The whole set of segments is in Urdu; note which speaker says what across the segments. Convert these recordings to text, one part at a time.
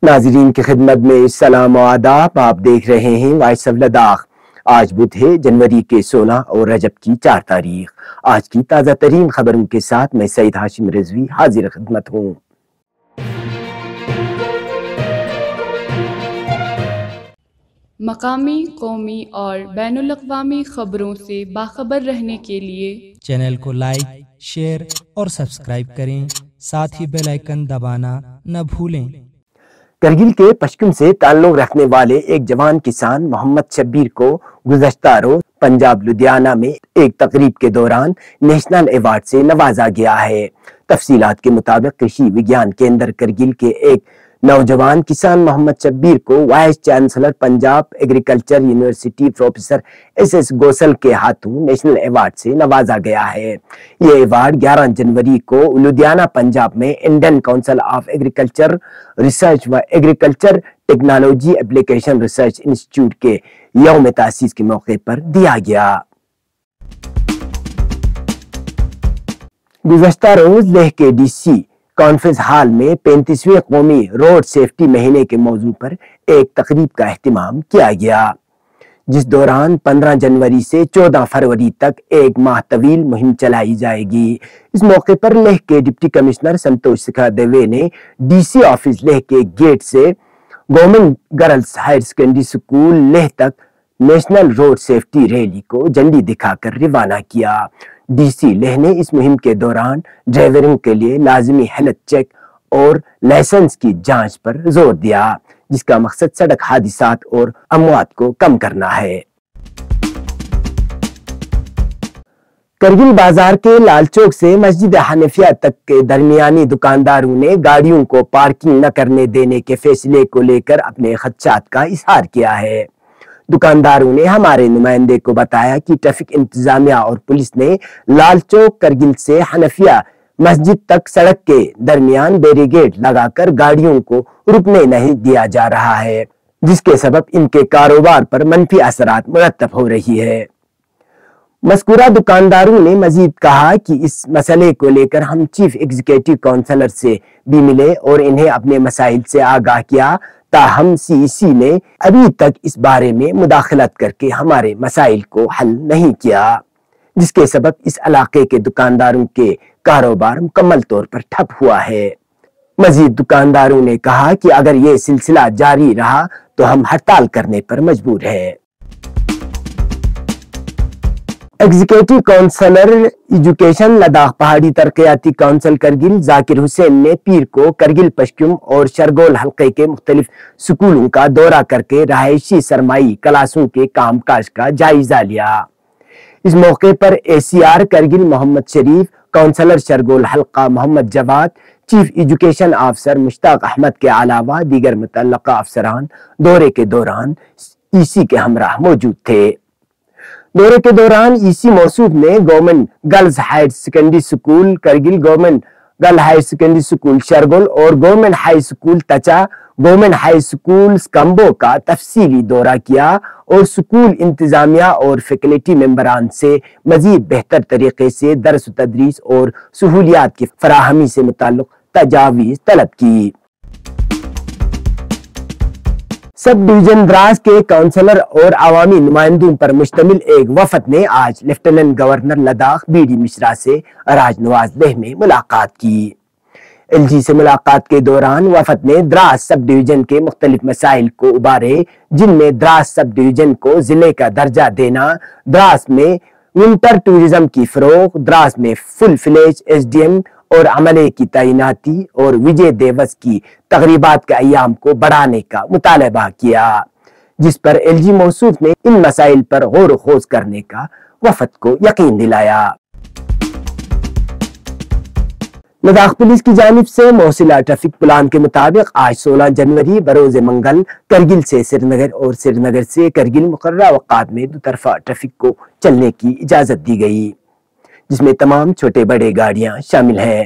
Speaker 1: ناظرین کی خدمت میں سلام و آداب. آپ دیکھ رہے ہیں وائس آف لداخ. آج بدھ ہے جنوری کے 16 اور رجب کی 4 تاریخ. آج کی تازہ ترین خبروں کے ساتھ میں سعید ہاشم رضوی حاضر خدمت ہوں.
Speaker 2: مقامی، قومی اور بین الاقوامی خبروں سے باخبر رہنے کے لیے
Speaker 3: چینل کو لائک، شیئر اور سبسکرائب کریں، ساتھ ہی بیل آئیکن دبانا نہ بھولیں.
Speaker 1: کرگل کے پشکم سے تعلق رکھنے والے ایک جوان کسان محمد شبیر کو گزشتہ روز پنجاب لدھیانہ میں ایک تقریب کے دوران نیشنل ایوارڈ سے نوازا گیا ہے. تفصیلات کے مطابق کرشی وگیان کیندر کرگل کے ایک نوجوان کسان محمد شبیر کو vice chancellor Punjab agriculture university professor S Gosal کے ہاتھوں نیشنل ایوارڈ سے نوازا گیا ہے. یہ ایوارڈ 11 جنوری کو لدھیانہ پنجاب میں Indian council of agriculture research و agriculture technology application research institute کے یوم تاسیس کے موقع پر دیا گیا. گزشتہ روز لیہ کے ڈی سی کانفرنس ہال میں 35ویں قومی روڈ سیفٹی مہینے کے موضوع پر ایک تقریب کا اہتمام کیا گیا، جس دوران 15 جنوری سے 14 فروری تک ایک ماہ طویل مہم چلائی جائے گی. اس موقع پر لیہ کے ڈپٹی کمشنر سنتوش سکھا دیوے نے ڈی سی آفس لیہ کے گیٹ سے government girls higher secondary school Layyah تک نیشنل روڈ سیفٹی ریلی کو جھنڈی دکھا کر روانہ کیا. ڈی سی لیہ نے اس مہم کے دوران ڈرائیوروں کے لیے لازمی ہیلتھ چیک اور لائسنس کی جانچ پر زور دیا، جس کا مقصد سڑک حادثات اور اموات کو کم کرنا ہے. کرگل بازار کے لال چوک سے مسجد حنفیہ تک کے درمیانی دکانداروں نے گاڑیوں کو پارکنگ نہ کرنے دینے کے فیصلے کو لے کر اپنے خدشات کا اظہار کیا ہے. دکانداروں نے ہمارے نمائندے کو بتایا کہ ٹریفک انتظامیہ اور پولیس نے لال چوک کرگل سے حنفیہ مسجد تک سڑک کے درمیان بیریگیڈ لگا کر گاڑیوں کو رکنے نہیں دیا جا رہا ہے، جس کے سبب ان کے کاروبار پر منفی اثرات مرتب ہو رہی ہے. مذکورہ دکانداروں نے مزید کہا کہ اس مسئلے کو لے کر ہم چیف ایگزیکٹو کونسلر سے بھی ملے اور انہیں اپنے مسائل سے آگاہ کیا، تاہم سی ای سی نے ابھی تک اس بارے میں مداخلت کر کے ہمارے مسائل کو حل نہیں کیا، جس کے سبب اس علاقے کے دکانداروں کے کاروبار مکمل طور پر ٹھپ ہوا ہے. مزید دکانداروں نے کہا کہ اگر یہ سلسلہ جاری رہا تو ہم ہڑتال کرنے پر مجبور ہیں. ایگزیکٹو کونسلر ایجوکیشن لداخ پہاڑی ترقیاتی کونسل کرگل ذاکر حسین نے پیر کو کرگل پشکم اور شرگول حلقے کے مختلف سکولوں کا دورہ کر کے رہائشی سرمائی کلاسوں کے کام کاج کا جائزہ لیا. اس موقع پر اے سی آر کرگل محمد شریف، کونسلر شرگول حلقہ محمد جواد، چیف ایجوکیشن آفسر مشتاق احمد کے علاوہ دیگر متعلقہ افسران دورے کے دوران ای سی کے ہمراہ موجود تھے. دورے کے دوران ای سی موصوف نے government girls higher secondary school Kargil, government girl higher secondary school Shargol اور government high school Tacha, government high school Skambo کا تفصیلی دورہ کیا اور سکول انتظامیہ اور فیکلٹی ممبران سے مزید بہتر طریقے سے درس و تدریس اور سہولیات کی فراہمی سے متعلق تجاویز طلب کی. سب ڈویژن دراس کے کونسلر اور عوامی نمائندوں پر مشتمل ایک وفد نے آج lieutenant governor Ladakh B D Mishra سے راج نواز لیہ میں ملاقات کی. ایل جی سے ملاقات کے دوران وفد نے دراس سب ڈویژن کے مختلف مسائل کو ابھارے، جن میں دراس سب ڈویژن کو ضلع کا درجہ دینا، دراس میں ونٹر ٹورزم کی فروغ، دراس میں فل فلیج ایس ڈی ایم اور عملے کی تعیناتی اور وجے دیوس کی تقریبات کے ایام کو بڑھانے کا مطالبہ کیا، جس پر ایل جی موصوف نے ان مسائل پر غور و خوض کرنے کا وفد کو یقین دلایا. لداخ پولیس کی جانب سے موصلہ ٹریفک پلان کے مطابق آج 16 جنوری بروز منگل کرگل سے سری نگر اور سری نگر سے کرگل مقررہ اوقات میں دو طرفہ ٹریفک کو چلنے کی اجازت دی گئی، جس میں تمام چھوٹے بڑے گاڑیاں شامل ہیں.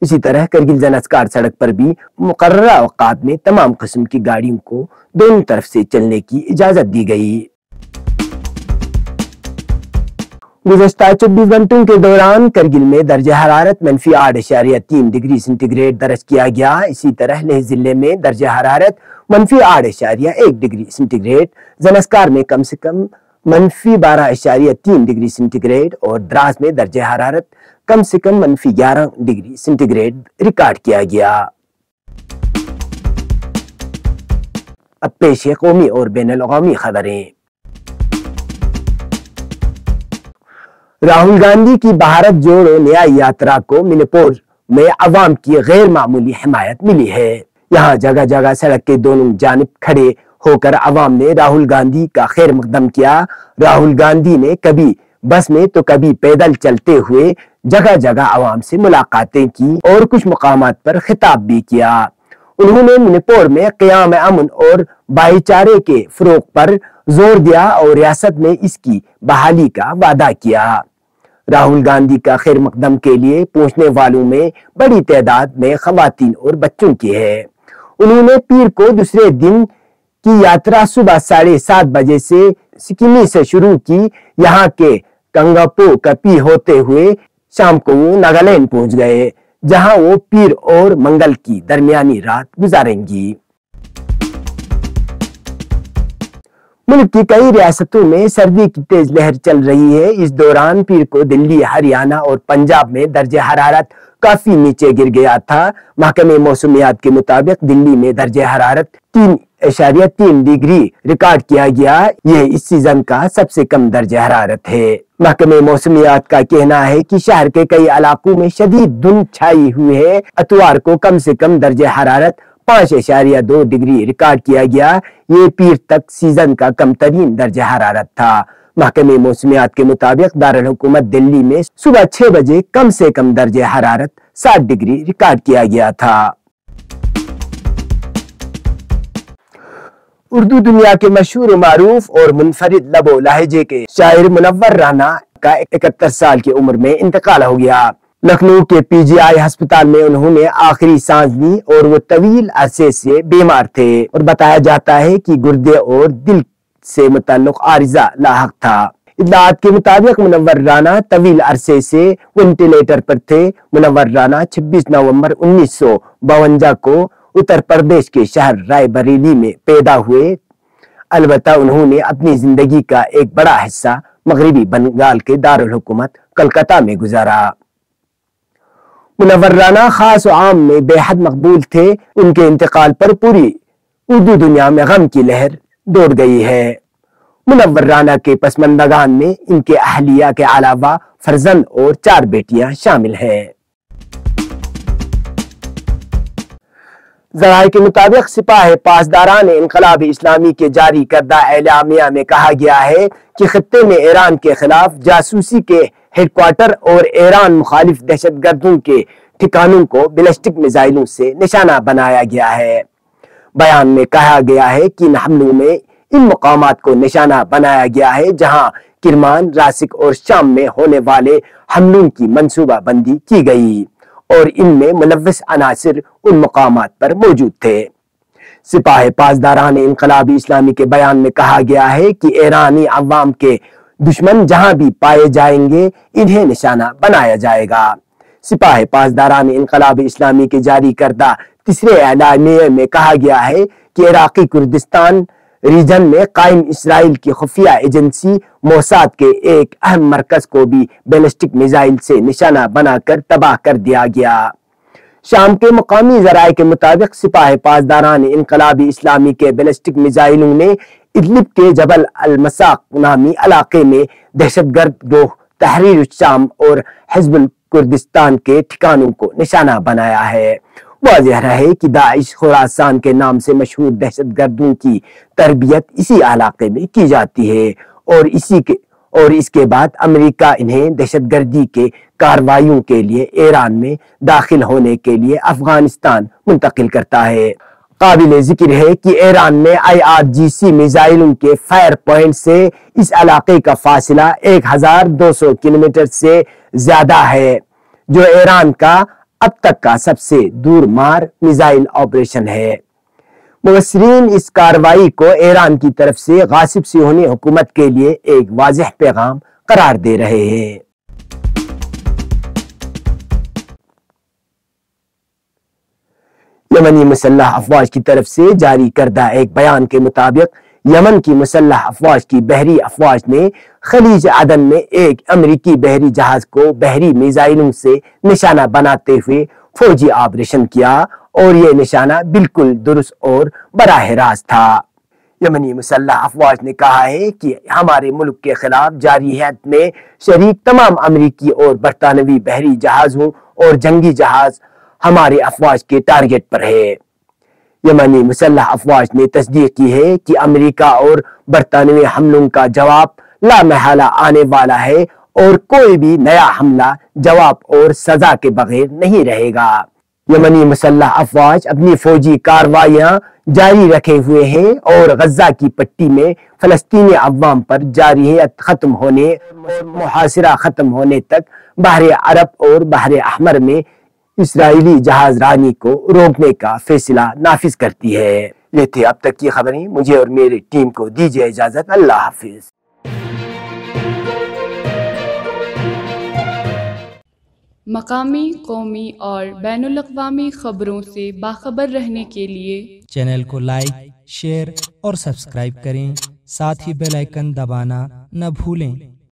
Speaker 1: اسی طرح کرگل زنسکار سڑک پر بھی مقررہ اوقات میں تمام قسم کی گاڑیوں کو دونوں طرف سے چلنے کی اجازت دی گئی. گزشتہ 24 گھنٹوں کے دوران کرگل میں درجہ حرارت -8.3 ڈگری سینٹی گریڈ درج کیا گیا۔ اسی طرح لیہ ضلع میں درجہ حرارت -8.1 ڈگری سینٹی گریڈ، زنسکار میں کم سے کم -12.3 ڈگری سینٹی گریڈ اور دراس میں درجہ حرارت کم سے کم -11 ڈگری سینٹی گریڈ ریکارڈ کیا گیا۔ اب پیش قومی اور بین الاقوامی خبریں۔ راہل گاندھی کی بھارت جوڑو نیائی یاترا کو منی پور میں عوام کی غیر معمولی حمایت ملی ہے۔ یہاں جگہ جگہ سڑک کے دونوں جانب کھڑے ہو کر عوام نے راہل گاندھی کا خیر مقدم کیا۔ راہل گاندھی نے کبھی بس میں تو کبھی پیدل چلتے ہوئے جگہ جگہ عوام سے ملاقاتیں کی اور کچھ مقامات پر خطاب بھی کیا۔ انہوں نے منی پور میں قیام امن اور بھائی چارے کے فروغ پر زور دیا اور ریاست میں اس کی بحالی کا وعدہ کیا۔ راہل گاندھی کا خیر مقدم کے لیے پہنچنے والوں میں بڑی تعداد میں خواتین اور بچوں کی ہے۔ انہوں نے پیر کو دوسرے دن کی یاترا صبح 7:30 بجے سے سکیمی سے شروع کی۔ یہاں کے کنگاپو کپی ہوتے ہوئے شام کو وہ ناگالینڈ پہنچ گئے، جہاں وہ پیر اور منگل کی درمیانی رات گزاریں گی۔ ملک کی کئی ریاستوں میں سردی کی تیز لہر چل رہی ہے۔ اس دوران پیر کو دلی، ہریانہ اور پنجاب میں درجہ حرارت کافی نیچے گر گیا تھا۔ محکمہ موسمیات کے مطابق دلی میں درجہ حرارت 3.3 ڈگری ریکارڈ کیا گیا۔ یہ اس سیزن کا سب سے کم درجہ حرارت ہے۔ محکمہ موسمیات کا کہنا ہے کہ شہر کے کئی علاقوں میں شدید دھند چھائی ہوئی ہے۔ اتوار کو کم سے کم درجہ حرارت 5.2 ڈگری ریکارڈ کیا گیا۔ یہ پیر تک سیزن کا کم ترین درجہ حرارت تھا۔ محکمہ موسمیات کے مطابق دارالحکومت دلی میں صبح 6 بجے کم سے کم درجہ حرارت 7 ڈگری ریکارڈ کیا گیا تھا۔ اردو دنیا کے مشہور و معروف اور منفرد لب و لہجے کے شاعر منور رانا کا 71 سال کی عمر میں انتقال ہو گیا۔ لکھنؤ کے پی جی آئی ہسپتال میں انہوں نے آخری سانس لی اور وہ طویل عرصے سے بیمار تھے اور بتایا جاتا ہے کہ گردے اور دل سے متعلق عارضہ لاحق تھا۔ اطلاعات کے مطابق منور رانا طویل عرصے سے وینٹیلیٹر پر تھے۔ منور رانا 26 نومبر 1952 کو اتر پردیش کے شہر رائے بریلی میں پیدا ہوئے۔ البتہ انہوں نے اپنی زندگی کا ایک بڑا حصہ مغربی بنگال کے دارالحکومت کلکتہ میں گزارا۔ منور رانا خاص و عام میں بے حد مقبول تھے۔ ان کے انتقال پر پوری اردو دنیا میں غم کی لہر دوڑ گئی ہے۔ منور رانا کے پسماندگان میں ان کے اہلیہ کے علاوہ فرزند اور 4 بیٹیاں شامل ہیں۔ ذرائع کے مطابق سپاہ پاسداران انقلاب اسلامی کے جاری کردہ اعلامیہ میں کہا گیا ہے کہ خطے میں ایران کے خلاف جاسوسی کے ہیڈ کوارٹر اور ایران مخالف دہشت گردوں کے ٹھکانوں کو بیلسٹک میزائلوں سے نشانہ بنایا گیا ہے۔ بیان میں کہا گیا ہے کہ ان حملوں میں ان مقامات کو نشانہ بنایا گیا ہے جہاں کرمان، راسک اور شام میں ہونے والے حملوں کی منصوبہ بندی کی گئی اور ان میں ملوث عناصر ان مقامات پر موجود تھے۔ سپاہ پاسداران انقلاب اسلامی کے بیان میں کہا گیا ہے کہ ایرانی عوام کے دشمن جہاں بھی پائے جائیں گے انہیں نشانہ بنایا جائے گا۔ سپاہ پاسداران انقلاب اسلامی کے جاری کردہ تیسرے اعلامیے میں کہا گیا ہے کہ عراقی کردستان ریجن میں قائم اسرائیل کی خفیہ ایجنسی موساد کے ایک اہم مرکز کو بھی بیلسٹک میزائل سے نشانہ بنا کر تباہ کر دیا گیا۔ شام کے مقامی ذرائع کے مطابق سپاہ پاسداران انقلابی اسلامی کے بیلسٹک میزائلوں نے ادلب کے جبل المساق نامی علاقے میں دہشت گرد گروہ تحریر الشام اور حزب الکردستان کے ٹھکانوں کو نشانہ بنایا ہے۔ واضح رہے کہ داعش خراسان کے نام سے مشہور دہشت گردوں کی تربیت اسی علاقے میں کی جاتی ہے اور اس کے بعد امریکہ انہیں دہشت گردی کے کارروائیوں کے لیے ایران میں داخل ہونے کے لیے افغانستان منتقل کرتا ہے۔ قابل ذکر ہے کہ ایران میں IRGC میزائلوں کے فائر پوائنٹ سے اس علاقے کا فاصلہ 1200 کلومیٹر سے زیادہ ہے، جو ایران کا اب تک کا سب سے دور مار میزائل آپریشن ہے۔ مبصرین اس کارروائی کو ایران کی طرف سے غاصب صہیونی حکومت کے لیے ایک واضح پیغام قرار دے رہے ہیں۔ یمنی مسلح افواج کی طرف سے جاری کردہ ایک بیان کے مطابق یمن کی مسلح افواج کی بحری افواج نے خلیج عدن میں ایک امریکی بحری جہاز کو بحری میزائلوں سے نشانہ بناتے ہوئے فوجی آپریشن کیا اور یہ نشانہ بالکل درست اور براہ راست تھا۔ یمنی مسلح افواج نے کہا ہے کہ ہمارے ملک کے خلاف جارحیت میں شریک تمام امریکی اور برطانوی بحری جہازوں اور جنگی جہاز ہمارے افواج کے ٹارگٹ پر ہے۔ یمنی مسلح افواج نے تصدیق کی ہے کہ امریکہ اور برطانوی حملوں کا جواب لامحالہ آنے والا ہے اور کوئی بھی نیا حملہ جواب اور سزا کے بغیر نہیں رہے گا۔ یمنی مسلح افواج اپنی فوجی کارروائیاں جاری رکھے ہوئے ہیں اور غزہ کی پٹی میں فلسطینی عوام پر جارحیت ختم ہونے اور محاصرہ ختم ہونے تک بحر عرب اور بحر احمر میں اسرائیلی جہاز رانی کو روکنے کا فیصلہ نافذ کرتی ہے۔ یہ تھی اب تک کی خبریں۔ مجھے اور میری ٹیم کو دیجیے اجازت۔ اللہ حافظ۔
Speaker 2: مقامی، قومی اور بین الاقوامی خبروں سے باخبر رہنے کے لیے
Speaker 3: چینل کو لائک، شیئر اور سبسکرائب کریں، ساتھ ہی بیل آئیکن دبانا نہ بھولیں۔